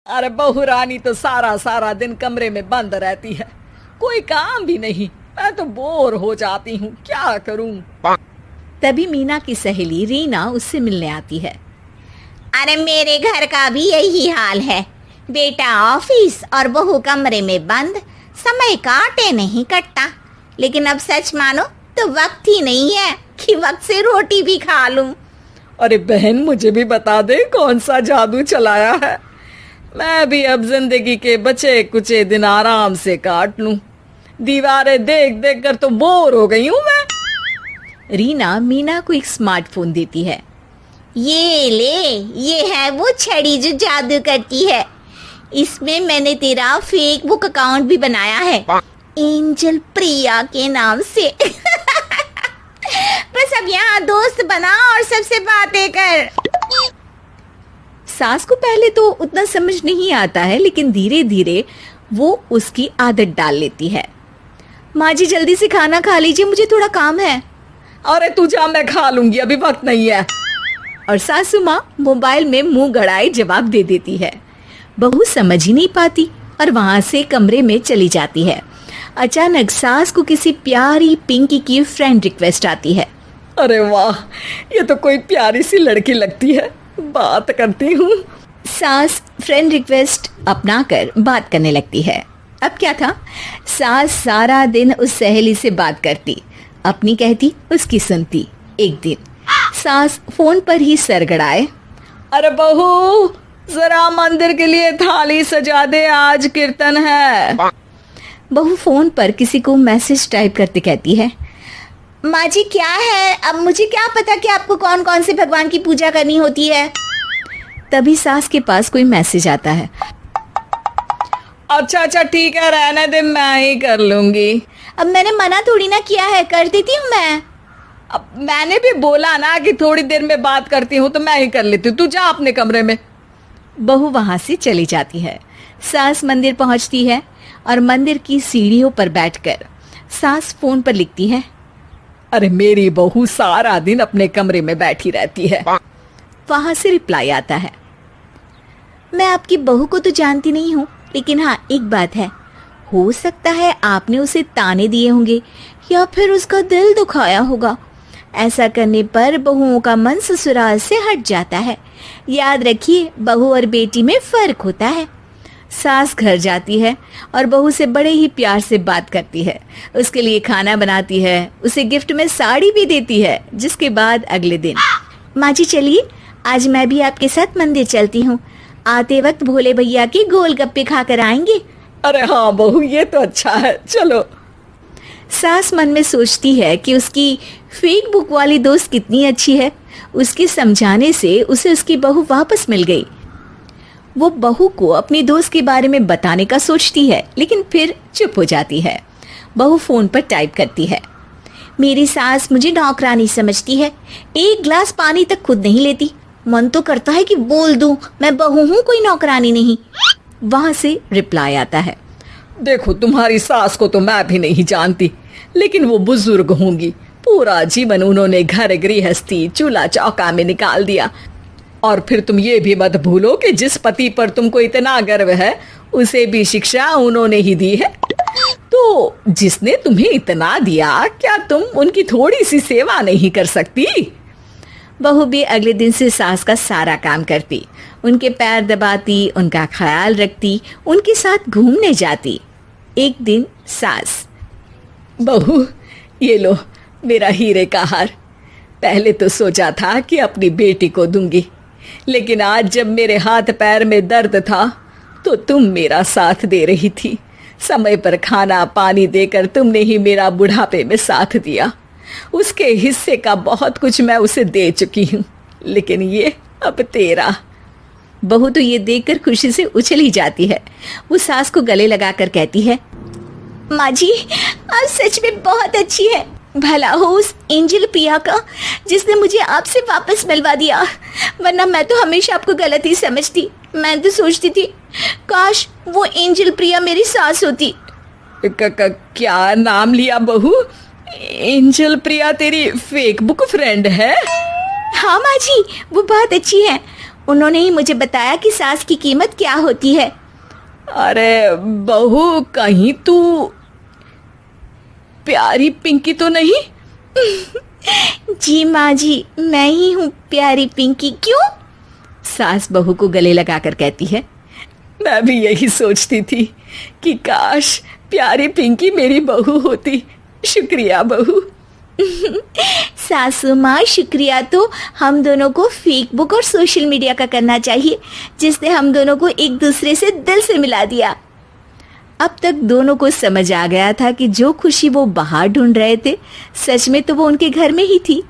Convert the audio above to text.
अरे बहू रानी तो सारा सारा दिन कमरे में बंद रहती है, कोई काम भी नहीं। मैं तो बोर हो जाती हूँ, क्या करूँ। तभी मीना की सहेली रीना उससे मिलने आती है। अरे मेरे घर का भी यही हाल है, बेटा ऑफिस और बहू कमरे में बंद, समय काटे नहीं कटता। लेकिन अब सच मानो तो वक्त ही नहीं है कि वक्त से रोटी भी खा लूं। अरे बहन, मुझे भी बता दे कौन सा जादू चलाया है। मैं भी अब जिंदगी के बचे कुचे दिन आराम से काट लूं। दीवारें देख देख कर तो बोर हो गई हूँ मैं। रीना मीना को एक स्मार्टफोन देती है। ये ले, ये है वो छड़ी जो जादू करती है। इसमें मैंने तेरा फेसबुक अकाउंट भी बनाया है, एंजल प्रिया के नाम से। बस अब यहाँ दोस्त बना और सबसे बातें कर। सास को पहले तो उतना समझ नहीं आता है, लेकिन धीरे धीरे वो उसकी आदत डाल लेती है। माँ जी जल्दी से खाना खा लीजिए, मुझे थोड़ा काम है। अरे तू जा, मैं खा लूंगी, अभी वक्त नहीं है। और सासू माँ मोबाइल में मुंह गड़ाए जवाब दे देती है। बहू समझ ही नहीं पाती और वहां से कमरे में चली जाती है। अचानक सास को किसी प्यारी पिंकी की फ्रेंड रिक्वेस्ट आती है। अरे वाह, ये तो कोई प्यारी सी लड़की लगती है, बात करती हूँ। सास फ्रेंड रिक्वेस्ट अपनाकर बात करने लगती है। अब क्या था, सास सारा दिन उस सहेली से बात करती, अपनी कहती उसकी सुनती। एक दिन सास फोन पर ही सरगड़ाए, अरे बहू जरा मंदिर के लिए थाली सजा दे, आज कीर्तन है। बहू फोन पर किसी को मैसेज टाइप करते कहती है, माँ जी क्या है, अब मुझे क्या पता कि आपको कौन कौन से भगवान की पूजा करनी होती है। तभी सास के पास कोई मैसेज आता है। अच्छा अच्छा ठीक है, रहने दे, मैं ही कर लूंगी। अब मैंने मना थोड़ी ना किया है, कर देती हूँ मैं। अब मैंने भी बोला ना कि थोड़ी देर में बात करती हूँ, तो मैं ही कर लेती हूँ, तू जा अपने कमरे में। बहू वहां से चली जाती है। सास मंदिर पहुंचती है और मंदिर की सीढ़ियों पर बैठकर सास फोन पर लिखती है, अरे मेरी बहू सारा दिन अपने कमरे में बैठी रहती है। वहां से रिप्लाई आता है, मैं आपकी बहू को तो जानती नहीं हूँ, लेकिन हाँ एक बात है, हो सकता है आपने उसे ताने दिए होंगे या फिर उसका दिल दुखाया होगा। ऐसा करने पर बहुओं का मन ससुराल से हट जाता है। याद रखिए, बहू और बेटी में फर्क होता है। सास घर जाती है और बहू से बड़े ही प्यार से बात करती है, उसके लिए खाना बनाती है, उसे गिफ्ट में साड़ी भी देती है। जिसके बाद अगले दिन, माँ जी चलिए आज मैं भी आपके साथ मंदिर चलती हूँ, आते वक्त भोले भैया के गोलगप्पे खाकर आएंगे। अरे हाँ बहू, ये तो अच्छा है, चलो। सास मन में सोचती है कि उसकी फेक बुक वाली दोस्त कितनी अच्छी है। उसके समझाने से उसे उसकी बहू वापस मिल गई। वो बहू को अपनी दोस्त के बारे में बताने का सोचती है, लेकिन फिर चुप हो जाती है। बहू फोन पर टाइप करती है, मेरी सास मुझे नौकरानी समझती है, एक गिलास पानी तक खुद नहीं लेती। मन तो करता है कि बोल दूं, मैं बहू हूँ, कोई नौकरानी नहीं। वहां से रिप्लाई आता है, देखो तुम्हारी सास को तो मैं भी नहीं जानती, लेकिन वो बुजुर्ग होंगी, पूरा जीवन उन्होंने घर गृहस्थी चूल्हा चौका में निकाल दिया। और फिर तुम ये भी मत भूलो कि जिस पति पर तुमको इतना गर्व है, उसे भी शिक्षा उन्होंने ही दी है। तो जिसने तुम्हें इतना दिया, क्या तुम उनकी थोड़ी सी सेवा नहीं कर सकती। बहू भी अगले दिन से सास का सारा काम करती, उनके पैर दबाती, उनका ख्याल रखती, उनके साथ घूमने जाती। एक दिन सास, बहू ये लो मेरा हीरे का हार। पहले तो सोचा था कि अपनी बेटी को दूंगी, लेकिन आज जब मेरे हाथ पैर में दर्द था तो तुम मेरा साथ दे रही थी। समय पर खाना पानी देकर तुमने ही मेरा बुढ़ापे में साथ दिया। उसके हिस्से का बहुत कुछ मैं उसे दे चुकी हूँ, लेकिन ये अब तेरा। बहू तो ये देखकर खुशी से उछली जाती है। वो सास को गले लगाकर कहती है, माँ जी आप सच में बहुत अच्छी है। भला हो उस एंजल प्रिया का जिसने मुझे आपसे वापस मिलवा दिया, वरना मैं तो हमेशा आपको गलत ही समझती। मैं तो सोचती थी काश वो एंजल प्रिया मेरी सास होती। क्या नाम लिया बहू? एंजल प्रिया तेरी फेक बुक फ्रेंड है? हाँ माँ जी, वो बहुत अच्छी है। उन्होंने ही मुझे बताया कि सास की कीमत क्या होती है। अरे बहू, कहीं तू प्यारी पिंकी तो नहीं? जी माँ जी, मैं ही हूँ प्यारी पिंकी। क्यों? सास बहू को गले लगाकर कहती है। मैं भी यही सोचती थी कि काश प्यारी पिंकी मेरी बहू होती। शुक्रिया बहू। सासू माँ, शुक्रिया तो हम दोनों को फेसबुक और सोशल मीडिया का करना चाहिए, जिसने हम दोनों को एक दूसरे से दिल से मिला दिया। अब तक दोनों को समझ आ गया था कि जो खुशी वो बाहर ढूंढ रहे थे, सच में तो वो उनके घर में ही थी।